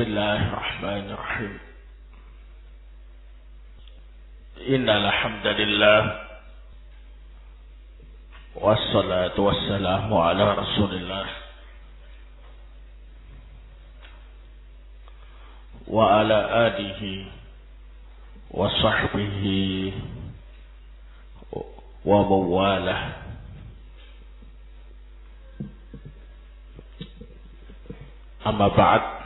Bismillahirrahmanirrahim. Innal hamdalillah wassalatu wassalamu ala Rasulillah wa ala alihi wa sahbihi wa mawalah. Amma ba'd.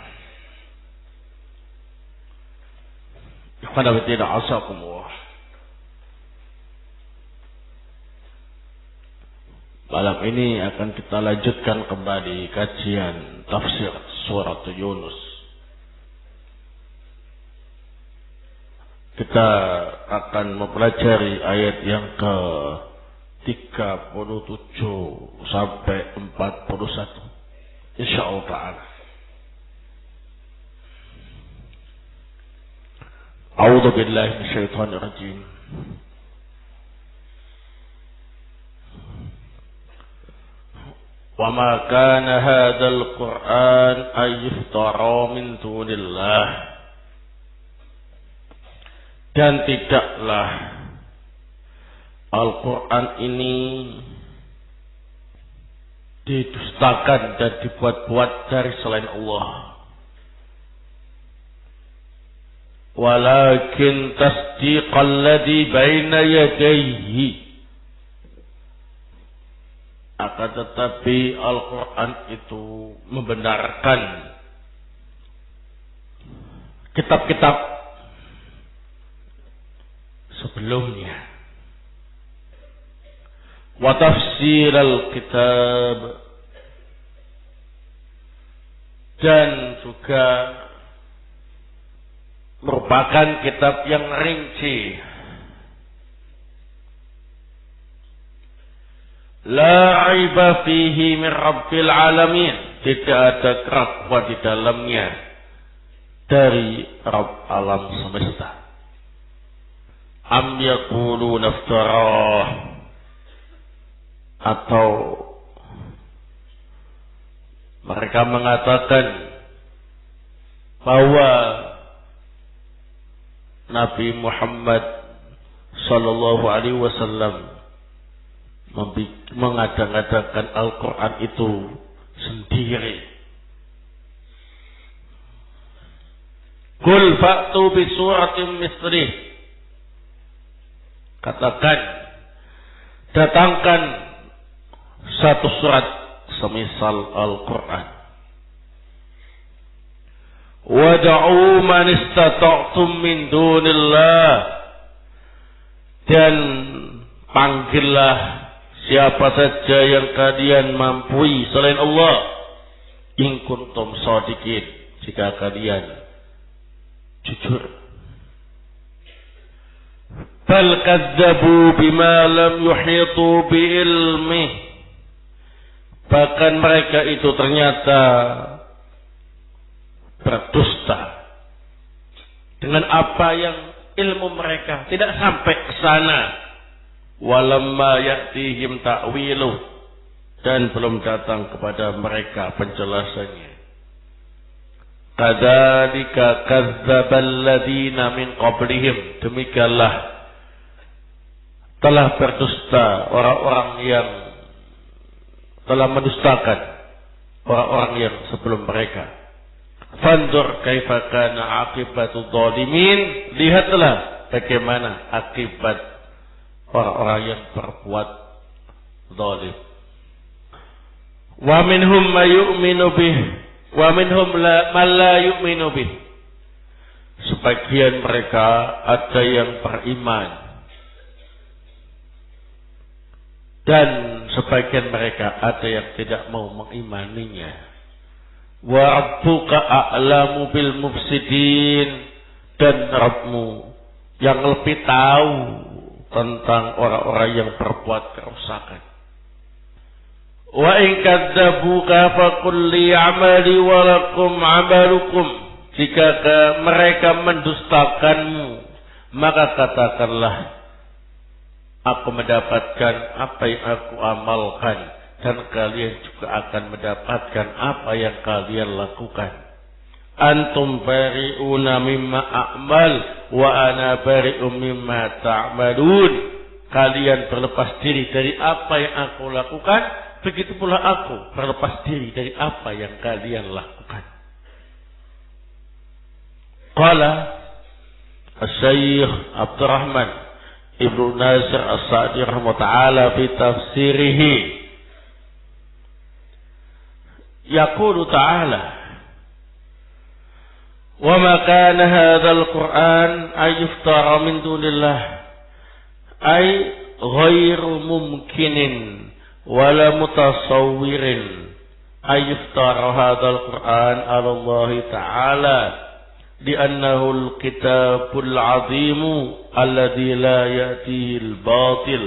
Ikhwan fillah a'azakumullah. Malam ini akan kita lanjutkan kembali kajian tafsir surat Yunus. Kita akan mempelajari ayat yang ke-37 sampai 41 insyaallah ta'ala. A'udzu billahi minasyaitonir rajim. Wa ma kana hadzal Qur'an ay yuftara min dunillah. Dan tidaklah Al-Qur'an ini didustakan dan dibuat-buat dari selain Allah. Walakin tasdiqal ladzi baina yadayhi. Akan tetapi Al-Quran itu membenarkan kitab-kitab sebelumnya. Wa tafsir al-kitab, dan juga merupakan kitab yang rinci. La aiba fihi min rabbil alamin. Tidak ada keraguan di dalamnya dari Rabb alam semesta. Am yaquluna iftarah, atau mereka mengatakan bahwa Nabi Muhammad sallallahu alaihi wasallam mengada-ngadakan Al-Quran itu sendiri. Qul fa'tu bi suratin mislih. Katakan, datangkan satu surat semisal Al-Quran. Wad'u man istata'tum min dunillah, dan panggillah siapa saja yang kalian mampu selain Allah. In kuntum shadiqin, jika kalian jujur. Bal kadzabu bima lam yuhitu bi ilmi. Bahkan mereka itu ternyata berdusta dengan apa yang ilmu mereka tidak sampai ke sana. Walamma ya'tihim ta'wiluh, dan belum datang kepada mereka penjelasannya. Kadzalika kadzdzabal ladzina min qablihim, demikianlah telah berdusta orang-orang yang telah mendustakan orang-orang yang sebelum mereka. Fanzur kaifa kana aqibatu dzalimin, lihatlah bagaimana akibat orang-orang yang berbuat zalim. Wa minhum may yu'minu bih wa minhum man la yu'minu bih. Sebagian mereka ada yang beriman dan sebagian mereka ada yang tidak mau mengimaninya. Wa rabbuka a'lamu bil mufsidin, dan Rabbmu yang lebih tahu tentang orang-orang yang berbuat kerusakan. Wa in kadzabuka faqul li 'amali wa lakum 'amalukum. Jika mereka mendustakanmu, maka katakanlah, aku mendapatkan apa yang aku amalkan, dan kalian juga akan mendapatkan apa yang kalian lakukan. Antum bari'una mimma a'mal wa ana bari'un mimma ta'malun. Kalian berlepas diri dari apa yang aku lakukan, begitu pula aku berlepas diri dari apa yang kalian lakukan. Qala Asy-Syaikh Abdurrahman Ibnu Nasir As-Sa'di rahimahullah ta'ala fi tafsirihi yaqulu ta'ala وما كان هذا القرآن أن يفترى من دون الله أي غير ممكن ولا متصور أن يفترى هذا القرآن على الله تعالى لأنه الكتاب العظيم الذي لا يأتيه الباطل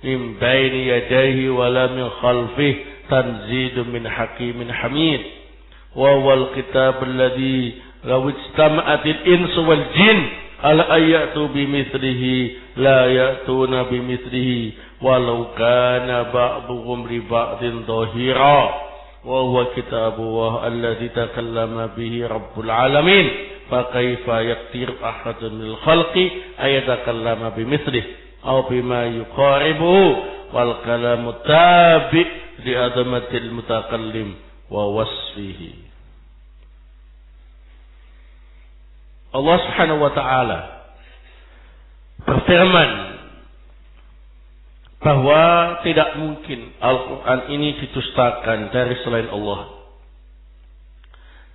من بين يديه ولا من خلفه تنزيل من حكيم حميد وهو الكتاب الذي لو اجتمعت الإنس والجن على أن يأتوا بمثله لا يأتون بمثله ولو كان بعضهم لبعض ظهيرا وهو كتاب الله الذي تكلم به رب العالمين فكيف يقدر أحد من الخلق أن يتكلم بمثله أو بما يقاربه والكلام التابع لعظمة المتكلم ووصفه. Allah Subhanahu wa ta'ala berfirman bahwa tidak mungkin Al-Quran ini didustakan dari selain Allah.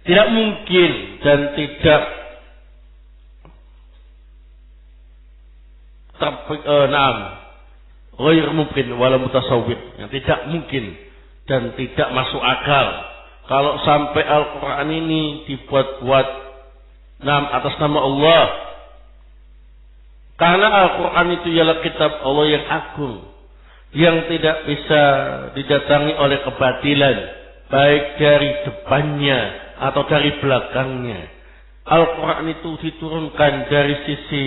Tidak mungkin dan tidak ghair mungkin wala mutasawwir, yang tidak mungkin dan tidak masuk akal kalau sampai Al-Quran ini dibuat-buat atas nama Allah. Karena Al-Quran itu ialah kitab Allah yang agung, yang tidak bisa didatangi oleh kebatilan, baik dari depannya atau dari belakangnya. Al-Quran itu diturunkan dari sisi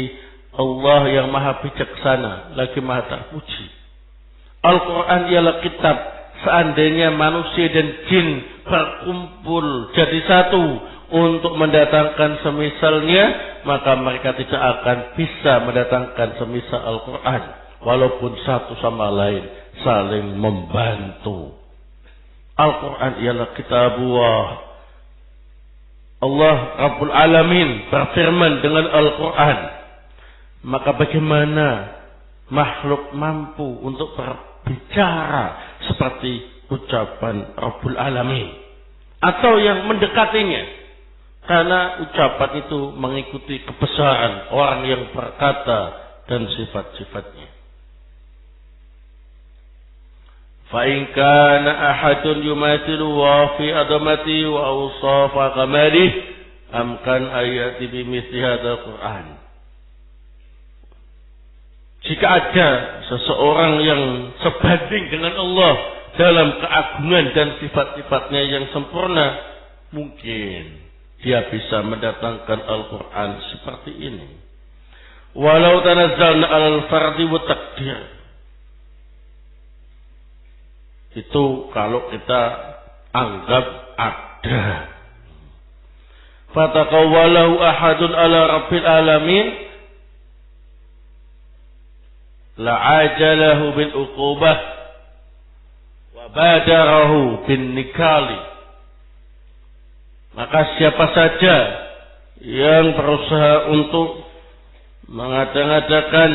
Allah yang maha bijaksana, lagi maha terpuji. Al-Quran ialah kitab, seandainya manusia dan jin berkumpul jadi satu untuk mendatangkan semisalnya, maka mereka tidak akan bisa mendatangkan semisal Al-Quran, walaupun satu sama lain saling membantu. Al-Quran ialah kitabullah. Allah Rabbul Alamin berfirman dengan Al-Quran. Maka bagaimana makhluk mampu untuk berbicara seperti ucapan Rabbul Alamin atau yang mendekatinya? Karena ucapan itu mengikuti kebesaran orang yang berkata dan sifat-sifatnya. Fa in kana ahadun yumathilu wa fi adamati wa awsafa kamalih amkan ayati bi mithli hadzal Qur'an. Jika ada seseorang yang sebanding dengan Allah dalam keagungan dan sifat-sifatnya yang sempurna, mungkin dia bisa mendatangkan Al-Quran seperti ini. Walau tanazzalna alal fardi wa takdir. Itu kalau kita anggap ada. Fataqawwalahu ahadun ala rabbil alamin la'ajalahu bil uqubah wa badarahu bin nikali. Maka siapa saja yang berusaha untuk mengada-ngadakan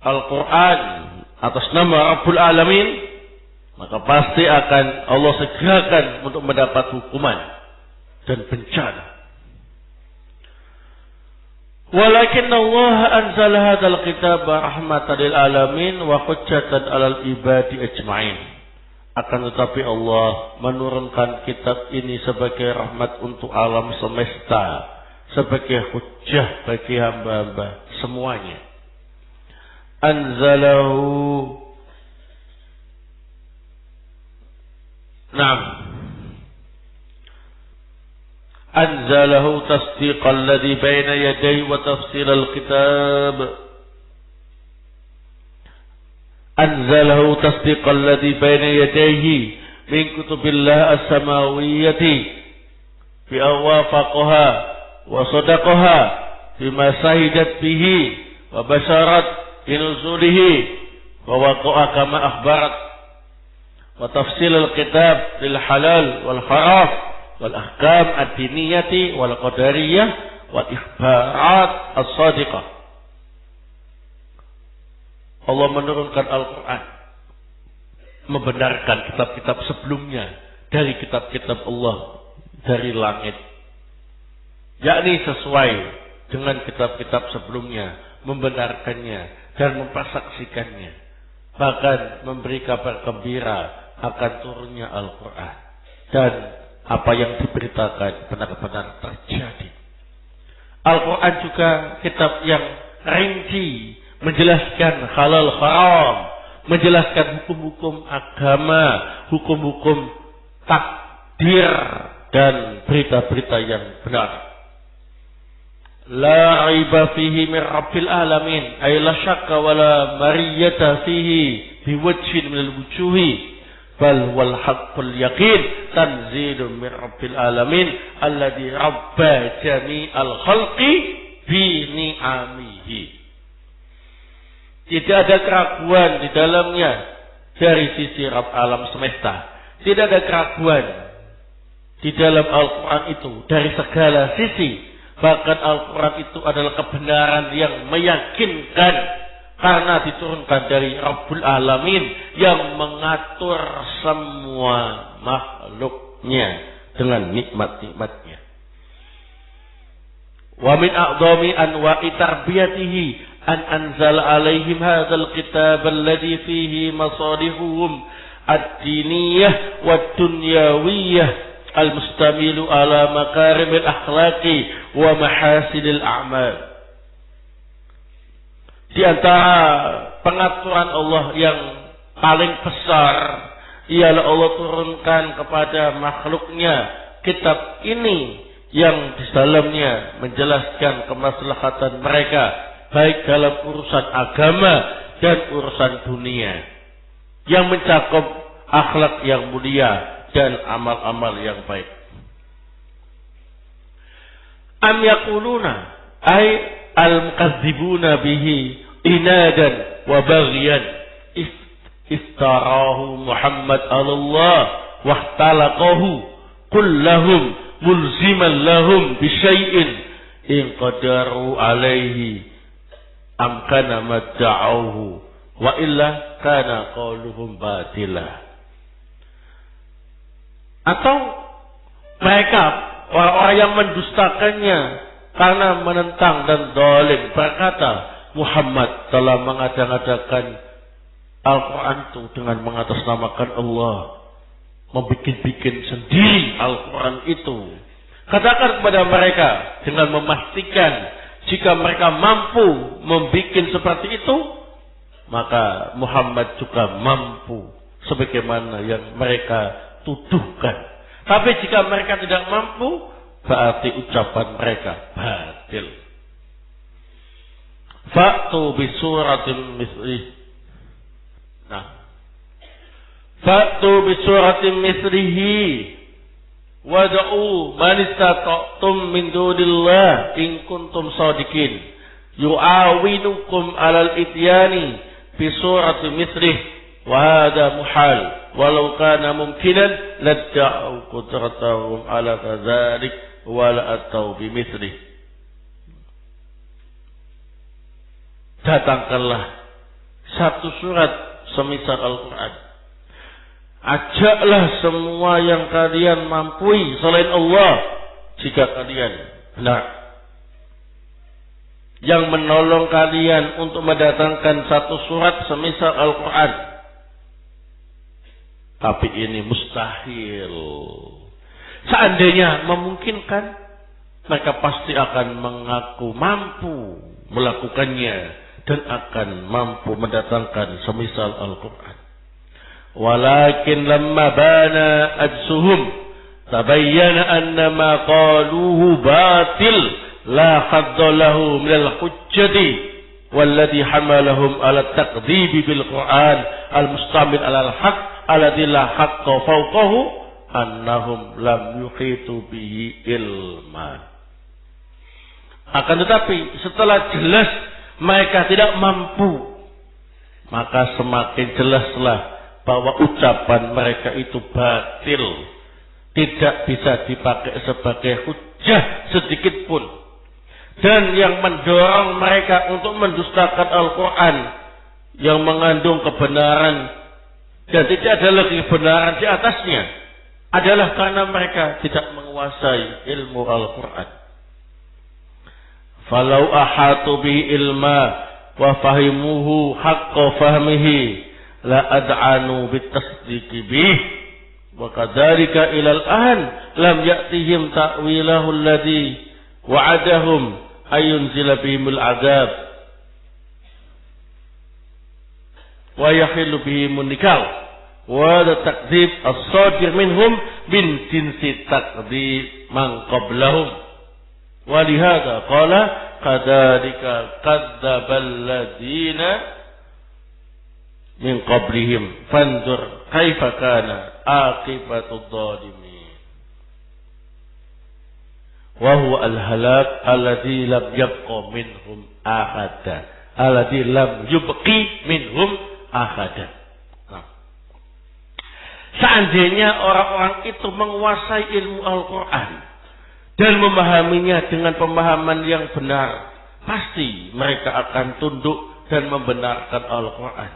Al-Quran atas nama Rabbul Alamin, maka pasti akan Allah segerakan untuk mendapat hukuman dan bencana. Walakin Allah anzala hadzal kitab rahmatan lil alamin wa hujjatan 'alal ibadi ajma'in. Akan tetapi Allah menurunkan kitab ini sebagai rahmat untuk alam semesta, sebagai hujjah bagi hamba-hamba semuanya. Anzalahu anzalahu tasdiqan alladhi baina yadayhi wa tafsilal kitab. Anzalahu tasdiqan alladhi baina yadayhi min kutubillah as-samawiyyati bi awafaqaha wa sadaqaha bima sahidat bihi wa basharat binuzulihi wa waqa'a kama akhbarat wa tafsil al-kitab lil halal wal haram wal ahkam ad-diniyati wal qadariyah wal ikhbarat as-sadiqah. Allah menurunkan Al-Quran, membenarkan kitab-kitab sebelumnya dari kitab-kitab Allah dari langit, yakni sesuai dengan kitab-kitab sebelumnya, membenarkannya dan mempersaksikannya, bahkan memberi kabar gembira akan turunnya Al-Quran dan apa yang diberitakan benar-benar terjadi. Al-Quran juga kitab yang rinci, menjelaskan halal haram, menjelaskan hukum-hukum agama, hukum-hukum takdir dan berita-berita yang benar. La raiba fihi min rabbil alamin, ay la syakka wa la mariyata fihi biwajhin min al-wujuhi, bal wal haqqul yaqin tanzilun min rabbil alamin alladhi rabba jami'al khalqi bi ni'amihi. Tidak ada keraguan di dalamnya dari sisi Rabb alam semesta. Tidak ada keraguan di dalam Al-Quran itu dari segala sisi. Bahkan Al-Quran itu adalah kebenaran yang meyakinkan karena diturunkan dari Rabbul Alamin yang mengatur semua makhluknya dengan nikmat-nikmatnya. Wa min a'dhami anwa'i tarbiyatihi an anzala alaihim hadzal kitab alladhi fihi masalihuhum ad-diniyah wad-dunyawiyah al-mustamilu ala makarimil akhlaqi wa mahasinil a'mal. Di antara pengaturan Allah yang paling besar ialah Allah turunkan kepada makhluknya kitab ini yang di dalamnya menjelaskan kemaslahatan mereka baik dalam urusan agama dan urusan dunia, yang mencakup akhlak yang mulia dan amal-amal yang baik. Am yaquluna ay al-mukazzibuna bihi inadan wa baghyan iftarahu Muhammad Allah wa ihtalaqahu kullahum mulziman lahum bisyai'in in qadaru alaihi amkana madda'auhu wa illa kana qauluhum batila. Atau mereka orang-orang yang mendustakannya karena menentang dan zalim berkata Muhammad telah mengada-ngadakan Al-Quran itu dengan mengatasnamakan Allah, membikin-bikin sendiri Al-Quran itu. Katakan kepada mereka dengan memastikan jika mereka mampu membuat seperti itu, maka Muhammad juga mampu sebagaimana yang mereka tuduhkan. Tapi jika mereka tidak mampu, berarti ucapan mereka batil. Fa'tu bi suratin mislih. Nah, fa'tu bi suratin mislihi wad'u man istata'tum min dunillah in kuntum shadiqin yu'awinukum 'alal ityani bi surati mithlih wa hadha muhal walau kana mumkinan ladda'u qudratahum 'ala dzalik wa la atau bi mithlih. Datangkanlah satu surat semisal Al-Quran. Ajaklah semua yang kalian mampu selain Allah jika kalian benar, yang menolong kalian untuk mendatangkan satu surat semisal Al-Quran. Tapi ini mustahil. Seandainya memungkinkan, mereka pasti akan mengaku mampu melakukannya dan akan mampu mendatangkan semisal Al-Quran. Walakin lamma bana ajsuhum tabayyana anna ma qaluhu batil la hadda lahu min al-hujjati walladhi hamalahum ala taqdhibi bil Qur'an al-mustamil ala al-haqq alladhi la haqqa fawqahu annahum lam yuhitu bihi ilma. Akan tetapi setelah jelas mereka tidak mampu, maka semakin jelaslah bahwa ucapan mereka itu batil, tidak bisa dipakai sebagai hujjah sedikit pun. Dan yang mendorong mereka untuk mendustakan Al-Quran yang mengandung kebenaran dan tidak ada lagi kebenaran di atasnya adalah karena mereka tidak menguasai ilmu Al-Quran. Falau ahatu bihi ilma wa fahimuhu haqqa fahmihi la ad'anu bitasdiqi bih wa kadzalika ilal an lam ya'tihim ta'wilahu alladhi wa'adahum ayunzila bihimul adab wa yahillu bihimun nikal wa takdzib as-sadir minhum min jinsi takdzib man qablahum. Walihada qala kadzalika kadzdzabal ladzina min qablihim fanzur kaifa kana aqibatud dhalimin. Wa huwa al-halak alladzi lam yabqa minhum ahada, alladzi lam yubqi minhum ahada. Seandainya orang-orang itu menguasai ilmu Al-Quran dan memahaminya dengan pemahaman yang benar, pasti mereka akan tunduk dan membenarkan Al-Quran.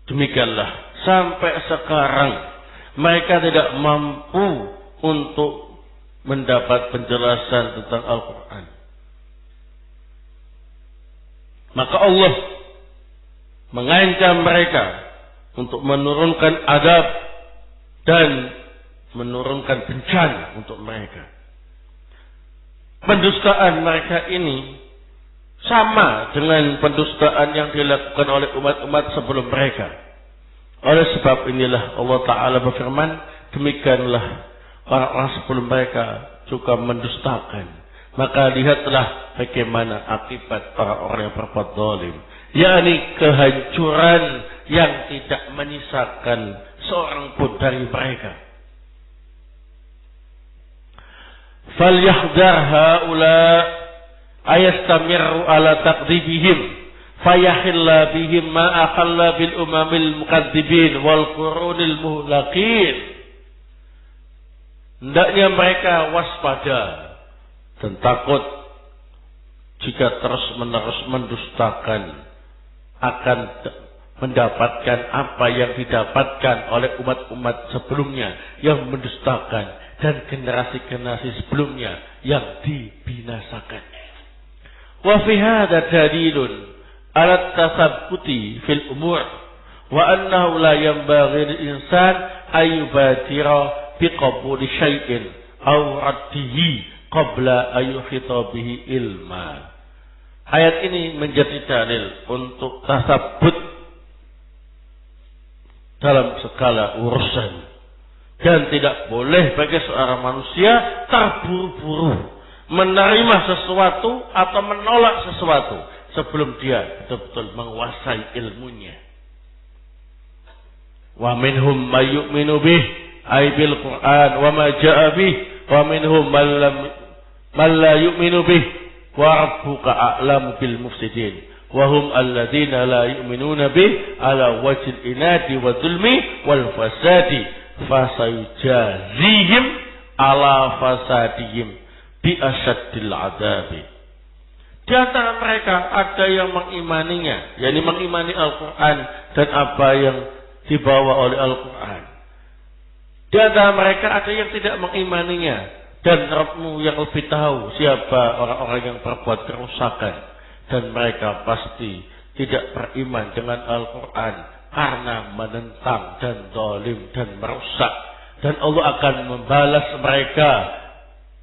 Demikianlah sampai sekarang mereka tidak mampu untuk mendapat penjelasan tentang Al-Quran. Maka Allah mengancam mereka untuk menurunkan azab dan menurunkan bencana untuk mereka. Pendustaan mereka ini sama dengan pendustaan yang dilakukan oleh umat-umat sebelum mereka. Oleh sebab inilah Allah Ta'ala berfirman, demikianlah orang-orang sebelum mereka juga mendustakan. Maka lihatlah bagaimana akibat orang-orang yang berbuat zalim, yakni kehancuran yang tidak menyisakan seorang pun dari mereka. فَلْيَحْذَرْ هَؤُلَاءِ أَيَسْتَمِرُّ عَلَى تَكْذِبِهِمْ فَيَحِلَّ بِهِمْ مَا أَحَلَّ بِالْأُمَمِ الْمُكَذِّبِينَ وَالْقُرُونِ الْمُهْلَكِينَ. Hendaknya mereka waspada dan takut jika terus-menerus mendustakan akan mendapatkan apa yang didapatkan oleh umat-umat sebelumnya yang mendustakan dan generasi-generasi sebelumnya yang dibinasakan. Wa fi hadza dalilun ala tasabbuti fil umur wa annahu la yanbaghi lil insan ayyubadira biqabuli syai'in aw raddihi qabla ayyuhita bihi ilma. Ayat ini menjadi dalil untuk tasabbut dalam segala urusan. Dan tidak boleh bagi seorang manusia terburu-buru menerima sesuatu atau menolak sesuatu sebelum dia betul-betul menguasai ilmunya. Wa minhum may yu'minu bih ay bil Qur'an wa ma ja'a bih wa minhum man la yu'minu bih wa rabbuka a'lamu bil mufsidin wa hum alladzina la yu'minuna bih ala wajhil inadi wa zulmi wal fasadi fasayujazihim ala fasadihim bi asaddil adabi. Di antara mereka ada yang mengimaninya, yakni mengimani Al-Quran dan apa yang dibawa oleh Al-Quran. Di antara mereka ada yang tidak mengimaninya, dan Rabbmu yang lebih tahu siapa orang-orang yang berbuat kerusakan, dan mereka pasti tidak beriman dengan Al-Quran karena menentang dan zalim dan merusak, dan Allah akan membalas mereka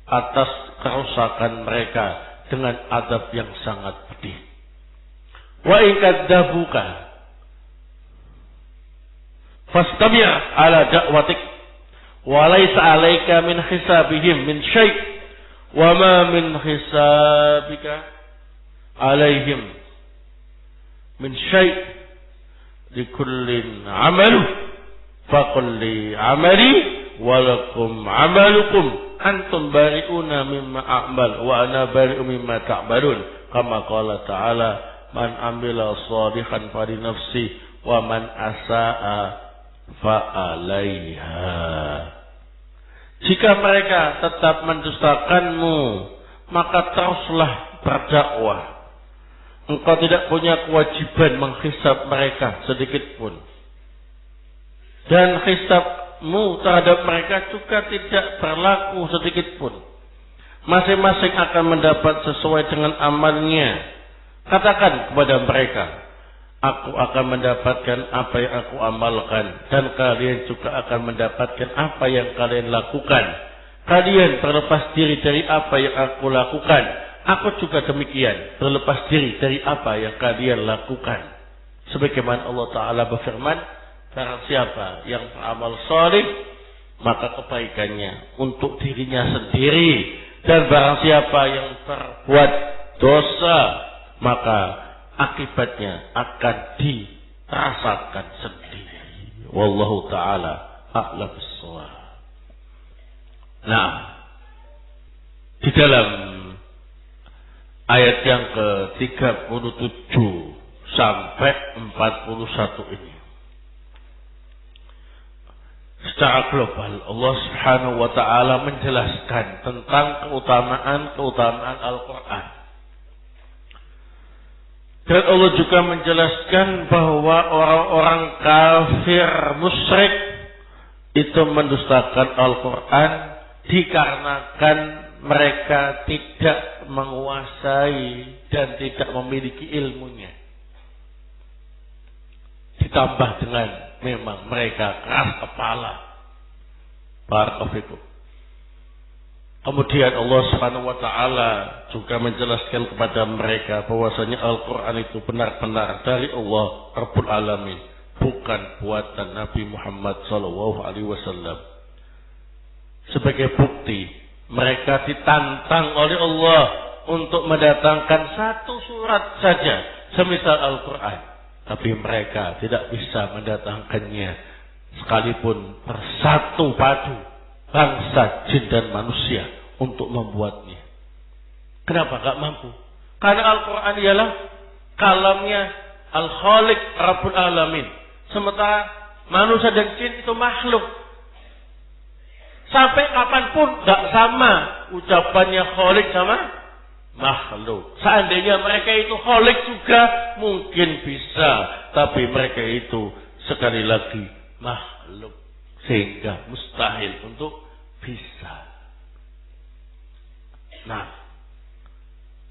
atas kerusakan mereka dengan azab yang sangat pedih. Wa in kadzabuka fastamir ala da'watik wa laysa 'alaika min hisabihim min syai' wa ma min hisabika 'alaihim min syai' likullin 'amalu faqul li amali walakum amalukum antum bari'una mimma a'mal wa ana bari'u mimma ta'malun kama qala ta'ala man amila shalihan fali nafsi wa man asa'a fa 'alaiha. Jika mereka tetap mendustakanmu, maka teruslah berdakwah. Engkau tidak punya kewajiban menghisab mereka sedikit pun. Dan hisabmu terhadap mereka juga tidak berlaku sedikit pun. Masing-masing akan mendapat sesuai dengan amalnya. Katakan kepada mereka, aku akan mendapatkan apa yang aku amalkan, dan kalian juga akan mendapatkan apa yang kalian lakukan. Kalian terlepas diri dari apa yang aku lakukan, aku juga demikian terlepas diri dari apa yang kalian lakukan. Sebagaimana Allah Ta'ala berfirman, barang siapa yang beramal salih, maka kebaikannya untuk dirinya sendiri, dan barang siapa yang berbuat dosa, maka akibatnya akan dirasakan sendiri. Wallahu ta'ala a'lam bissawab. Nah, di dalam ayat yang ke-37 sampai 41 ini, secara global Allah Subhanahu wa ta'ala menjelaskan tentang keutamaan Al-Quran. Dan Allah juga menjelaskan bahwa orang-orang kafir musyrik itu mendustakan Al-Quran dikarenakan mereka tidak menguasai dan tidak memiliki ilmunya. Ditambah dengan memang mereka keras kepala. Barakallahu. Kemudian Allah Subhanahu wa ta'ala juga menjelaskan kepada mereka bahwasanya Al-Quran itu benar-benar dari Allah Rabbul Alamin, bukan buatan Nabi Muhammad SAW. Sebagai bukti, mereka ditantang oleh Allah untuk mendatangkan satu surat saja semisal Al-Quran, tapi mereka tidak bisa mendatangkannya sekalipun bersatu padu bangsa jin dan manusia untuk membuatnya. Kenapa gak mampu? Karena Al-Quran ialah kalamnya Al-Khaliq Rabbul Alamin, sementara manusia dan jin itu makhluk. Sampai kapanpun gak sama ucapannya Khaliq sama makhluk. Seandainya mereka itu Khaliq juga mungkin bisa, tapi mereka itu sekali lagi makhluk, sehingga mustahil untuk bisa. Nah,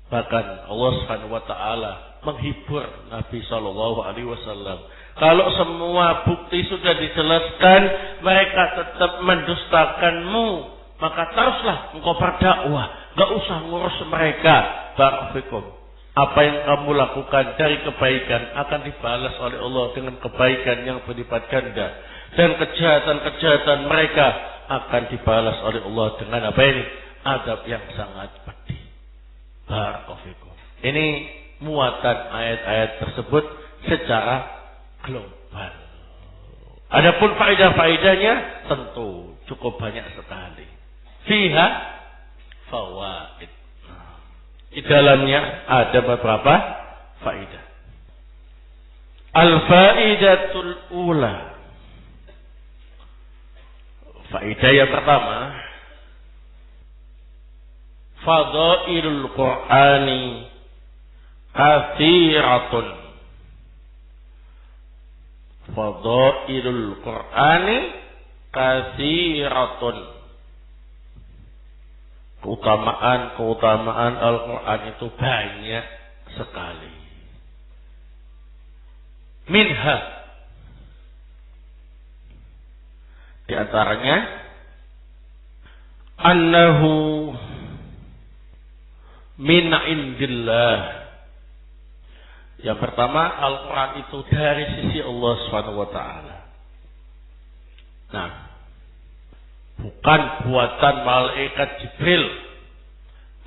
bahkan Allah Subhanahu wa ta'ala menghibur Nabi SAW. Kalau semua bukti sudah dijelaskan, mereka tetap mendustakanmu, maka teruslah engkau berdakwah, gak usah ngurus mereka. Barakallahu. Apa yang kamu lakukan dari kebaikan akan dibalas oleh Allah dengan kebaikan yang berlipat ganda, dan kejahatan-kejahatan mereka akan dibalas oleh Allah dengan apa ini? Adab yang sangat pedih. Barakallahu. Ini muatan ayat-ayat tersebut secara global. Adapun faedah-faedahnya tentu cukup banyak sekali. Fiha fawaid. Di dalamnya ada beberapa faedah. Al-faidatul ula. Faedah yang pertama, fadailul Qur'ani katsiratun. Fadailul Qur'ani katsiratun. Keutamaan Al-Quran itu banyak sekali. Minha, di antaranya, annahu min indillah. Yang pertama, Al-Quran itu dari sisi Allah Subhanahu wa ta'ala. Nah, bukan buatan malaikat Jibril,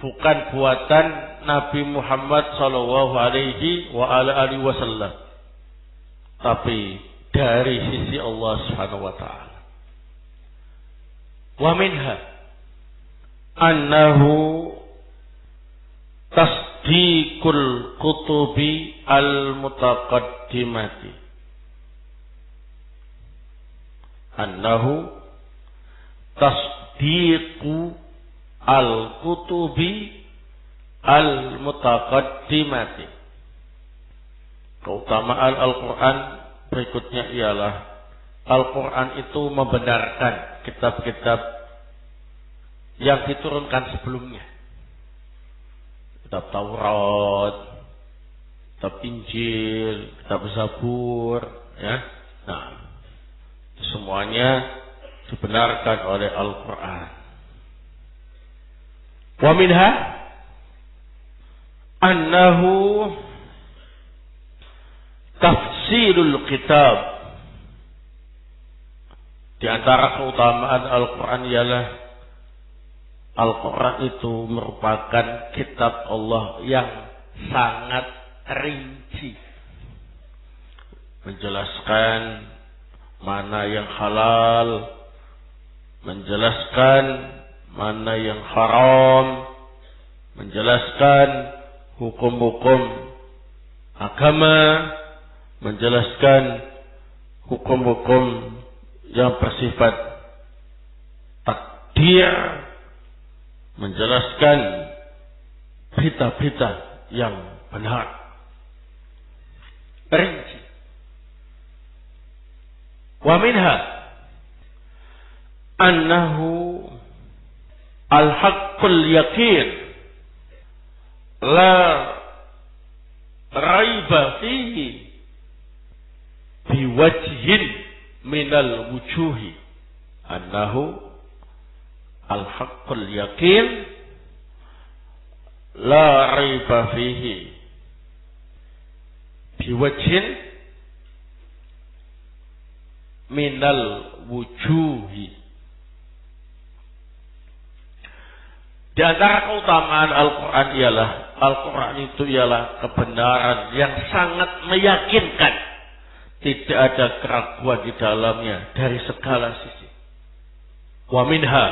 bukan buatan Nabi Muhammad sallallahu alaihi wa ala alihi wasallam, tapi dari sisi Allah Subhanahu wa taala. Wa minha annahu tasdiqul kutubi al-mutaqaddimati. Annahu tasdiqu al-kutubi al-mutaqaddimati. Keutamaan Al-Quran berikutnya ialah Al-Quran itu membenarkan kitab-kitab yang diturunkan sebelumnya. Kitab Taurat, kitab Injil, kitab Zabur, ya. Nah, semuanya dibenarkan oleh Al-Quran. Wa minha annahu tafsirul kitab. Di antara keutamaan Al-Quran ialah Al-Quran itu merupakan kitab Allah yang sangat rinci, menjelaskan mana yang halal, menjelaskan mana yang haram, menjelaskan hukum-hukum agama, menjelaskan hukum-hukum yang bersifat takdir, menjelaskan berita-berita yang benar, rinci. Wa minha annahu al-haqqul yaqin la raiba fihi biwajhin minal wujuhi. Annahu al-haqqul yaqin la raiba fihi biwajhin minal wujuhi. Di antara keutamaan Al-Quran ialah Al-Quran itu ialah kebenaran yang sangat meyakinkan, tidak ada keraguan di dalamnya dari segala sisi. Wa minha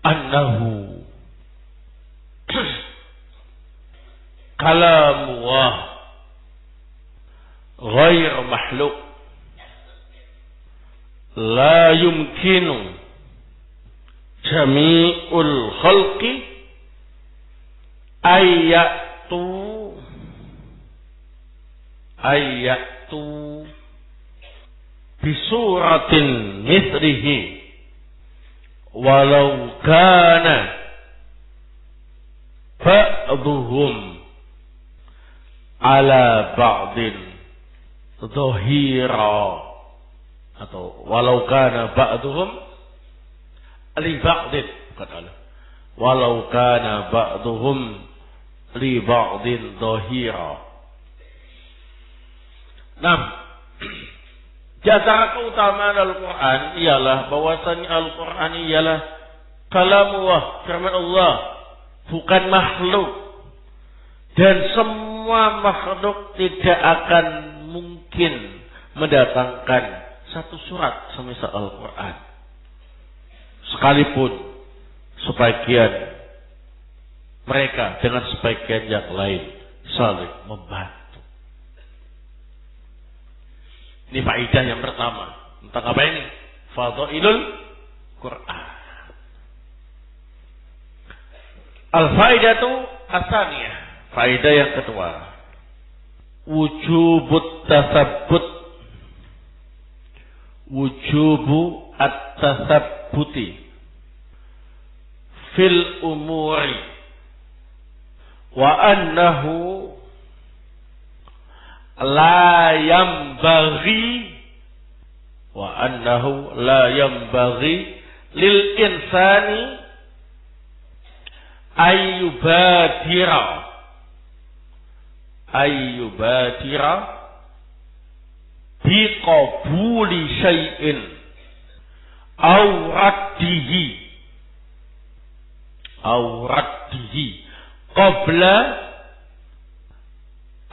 annahu kalamullah ghair makhluk la yumkinu jami'ul khalqi ayatu bisuratin mithlihi walau kana ba'duhum ala ba'din dhahira, atau walau kana ba'duhum li ba'din, kata walau kana ba'duhum li ba'din dhahira. Nah, di antara keutamaan Al-Quran ialah bahwasanya Al-Quran ialah kalamullah, firman Allah, bukan makhluk, dan semua makhluk tidak akan mungkin mendatangkan satu surat semisal Al-Quran. Sekalipun sebagian mereka dengan sebagian yang lain saling membantu. Ini faedah yang pertama. Tentang apa ini? Fadhailul Quran. Al-faidatu as-saniyah. Faedah yang kedua. Wujubut tasabbut. Wujubu at-tasabbuti fil umuri wa annahu la yambaghi lil insani ayyubadira biqabuli syai'in aw raddihi qabla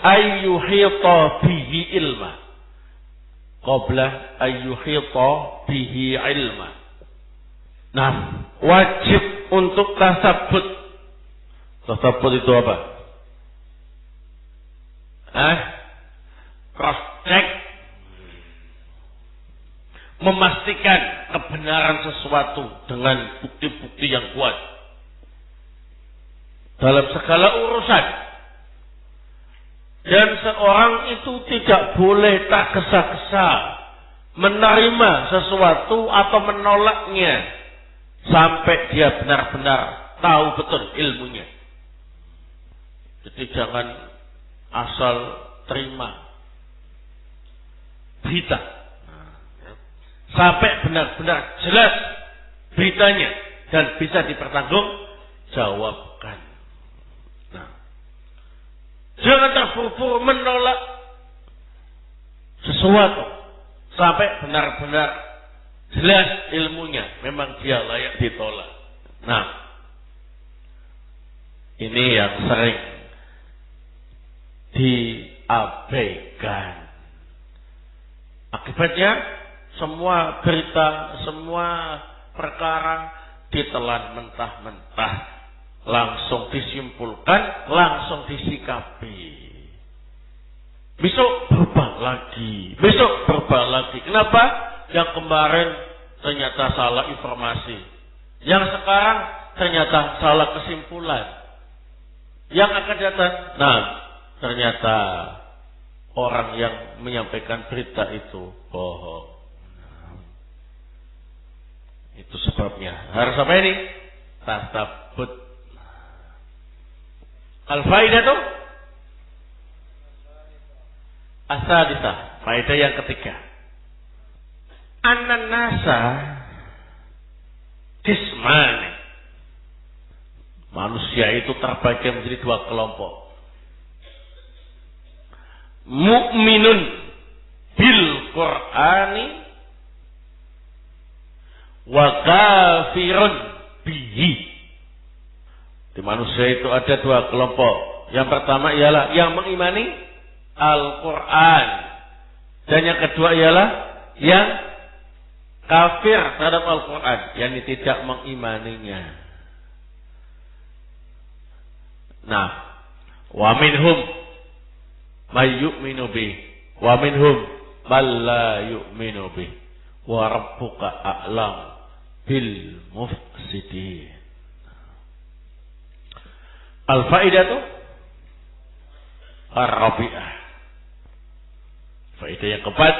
ayyuhita bihi ilma. qabla ayyuhita bihi ilma. Nah, wajib untuk tasabbut. Tasabbut itu apa? Cross check, memastikan kebenaran sesuatu dengan bukti-bukti yang kuat dalam segala urusan. Dan seorang itu tidak boleh tergesa-gesa menerima sesuatu atau menolaknya sampai dia benar-benar tahu betul ilmunya. Jadi jangan asal terima berita sampai benar-benar jelas beritanya dan bisa dipertanggungjawabkan. Nah, jangan terburu-buru menolak sesuatu sampai benar-benar jelas ilmunya, memang dia layak ditolak. Nah, ini yang sering diabaikan. Akibatnya semua berita, semua perkara ditelan mentah-mentah, langsung disimpulkan, langsung disikapi. Besok berubah lagi, besok berubah lagi. Kenapa? Yang kemarin ternyata salah informasi, yang sekarang ternyata salah kesimpulan, yang akan datang, nah ternyata orang yang menyampaikan berita itu bohong. Itu sebabnya harus apa ini? Tasabbut. Al-faidah itu asadisah, faedah yang ketiga. Anan nasa kismani. Manusia itu terbagi menjadi dua kelompok. Mu'minun bil Qur'ani wa kafirun bihi. Di manusia itu ada dua kelompok. Yang pertama ialah yang mengimani Al-Quran, dan yang kedua ialah yang kafir terhadap Al-Quran, yakni tidak mengimaninya. Nah, wa minhum may yu'minu bih, wa minhum man la yu'minu bih, wa rabbuka a'lam bil mufsidin. Al-faidatu ar-rabi'ah. Faedah yang keempat,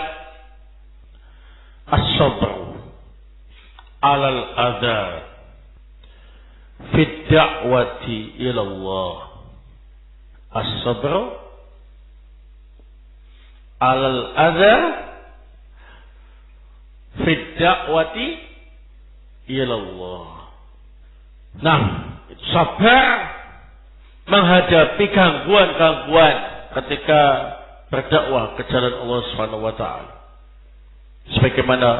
as-sabr 'alal adza fi da'wati ila Allah. As-sabr 'alal adza fi da'wati ila Allah. Nah, sabar menghadapi gangguan-gangguan ketika berdakwah ke jalan Allah Subhanahu wa taala. Sebagaimana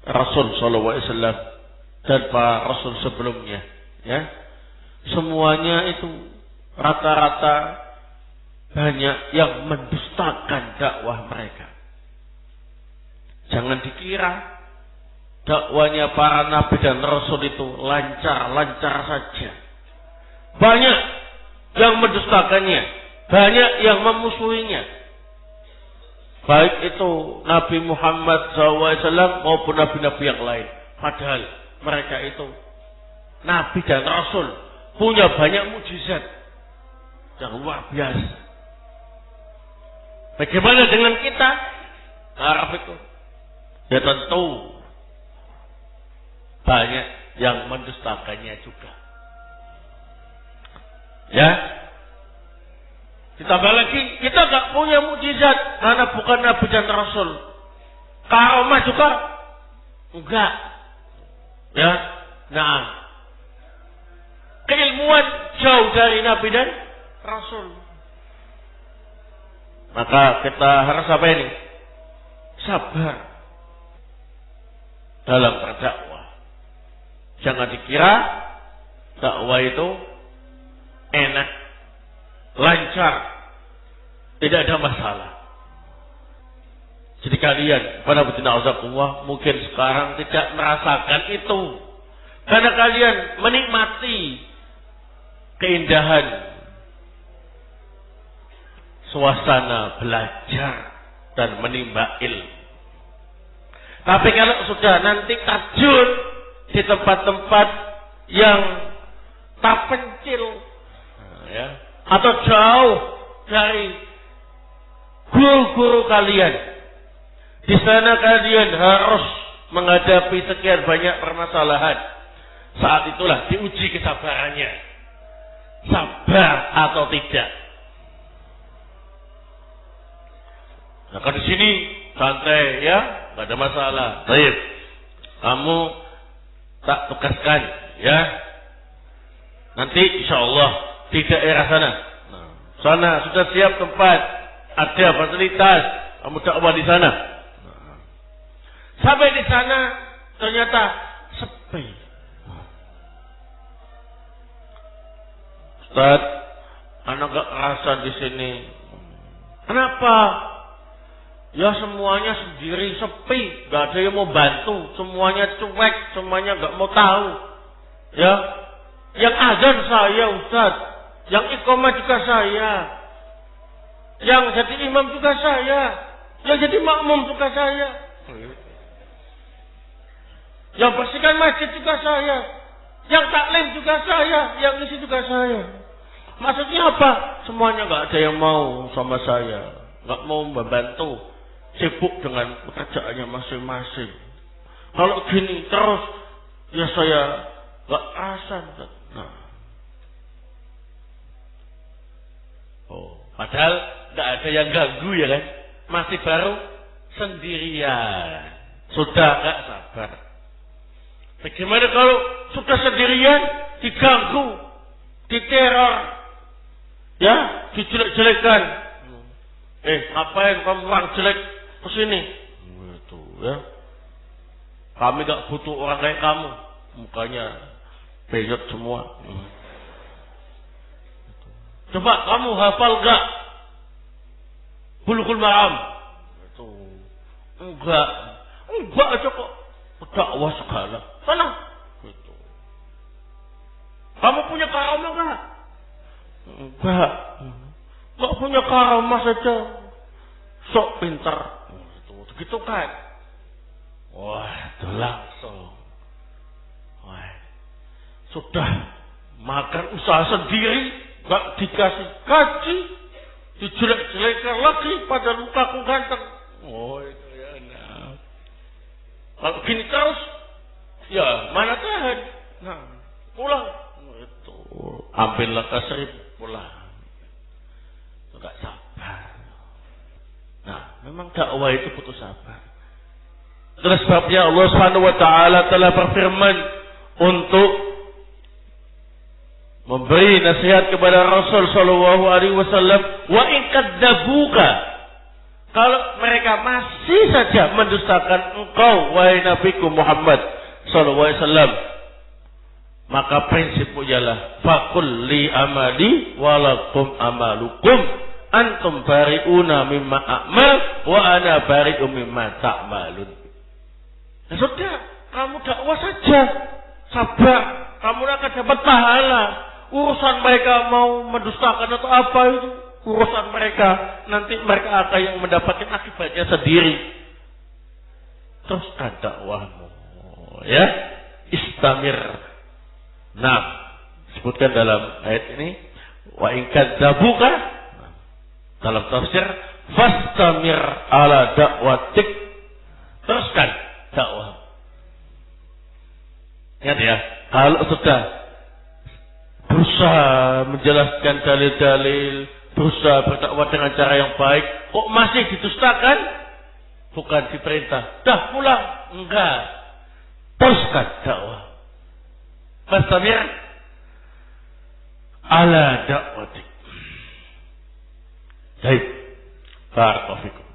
Rasul sallallahu alaihi wasallam dan para rasul sebelumnya, ya. Semuanya itu rata-rata banyak yang mendustakan dakwah mereka. Jangan dikira dakwanya para nabi dan rasul itu lancar-lancar saja. Banyak yang mendustakannya, banyak yang memusuhinya. Baik itu Nabi Muhammad SAW maupun nabi-nabi yang lain. Padahal mereka itu nabi dan rasul, punya banyak mukjizat yang luar biasa. Bagaimana dengan kita? Arab itu, ya tentu banyak yang mendustakannya juga. Ya, ditambah lagi kita nggak punya mukjizat karena bukan nabi dan rasul. Karomah juga enggak. Ya, nah, keilmuan jauh dari nabi dan rasul. Maka kita harus apa ini? Sabar dalam berdakwah. Jangan dikira dakwah itu enak, lancar, tidak ada masalah. Jadi kalian, para betina azakumullah, mungkin sekarang tidak merasakan itu. Karena kalian menikmati keindahan suasana belajar dan menimba ilmu. Tapi kalau sudah nanti terjun di tempat-tempat yang terpencil, ya, atau jauh dari guru-guru kalian, di sana kalian harus menghadapi sekian banyak permasalahan. Saat itulah diuji kesabarannya, sabar atau tidak. Nah, kalau di sini santai ya, nggak ada masalah. Baik, kamu tak tugaskan ya. Nanti insya Allah di daerah sana. Nah, sana sudah siap tempat, ada fasilitas. Kamu dakwah di sana. Nah, sampai di sana ternyata sepi. Ustaz, anak gak rasa di sini. Kenapa? Ya semuanya sendiri, sepi, gak ada yang mau bantu, semuanya cuek, semuanya gak mau tahu. Ya, yang azan saya Ustaz, yang iqamah juga saya, yang jadi imam juga saya, yang jadi makmum juga saya, yang bersihkan masjid juga saya, yang taklim juga saya, yang isi juga saya. Maksudnya apa? Semuanya gak ada yang mau sama saya, gak mau membantu, sibuk dengan pekerjaannya masing-masing. Kalau gini terus, ya saya gak rasa. Nah. Oh, padahal gak ada yang ganggu ya kan? Masih baru sendirian, sudah gak sabar. Bagaimana kalau sudah sendirian, diganggu, diteror? Ya, dijelek-jelekan. Ngapain kamu orang jelek kesini? Gitu ya. Kami gak butuh orang kayak kamu. Mukanya beyot semua. Coba kamu hafal gak Bulughul Maram? Itu enggak aja kok. Dakwah segala. Sana. Gitu. Kamu punya karamah gak? Enggak punya karamah saja, sok pintar, gitu kan? Wah, itu langsung, wah, sudah makan usaha sendiri, nggak dikasih gaji, dijelek-jelekan lagi pada lukaku ganteng. Oh itu ya, nah. Kalau gini terus, ya mana tahan? Nah, pulang, itu ambillah ke 1000. Pulang, enggak sabar. Nah, memang dakwah itu butuh sabar. Terus sebabnya Allah Subhanahu wa taala telah berfirman untuk memberi nasihat kepada Rasul sallallahu alaihi wasallam, wa in kadzabuka, kalau mereka masih saja mendustakan engkau wahai Nabiku Muhammad sallallahu alaihi wasallam, maka prinsipmu ialah faqul li amali walakum amalukum antum bari'una mimma a'mal wa ana bari'u mimma ta'malun. Ya sudah, kamu dakwah saja, sabar, kamu akan dapat pahala. Urusan mereka mau mendustakan atau apa itu urusan mereka, nanti mereka akan yang mendapatkan akibatnya sendiri. Teruskan dakwahmu ya, istamir. Nah, disebutkan dalam ayat ini, wa in kadzabuka, dalam tafsir, fastamir ala da'watik, teruskan dakwah. Ingat ya, kalau sudah berusaha menjelaskan dalil-dalil, berusaha berdakwah dengan cara yang baik, kok masih didustakan? Bukan diperintah, dah pulang, enggak, teruskan dakwah. Fastamir ala da'watik. Baik, barakallahu fikum.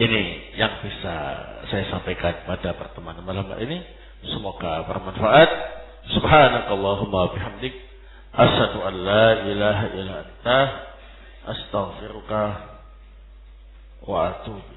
Ini yang bisa saya sampaikan pada pertemuan malam ini. Semoga bermanfaat. Subhanakallahumma bihamdik, asyhadu an la ilaha illa anta, astaghfiruka wa atubu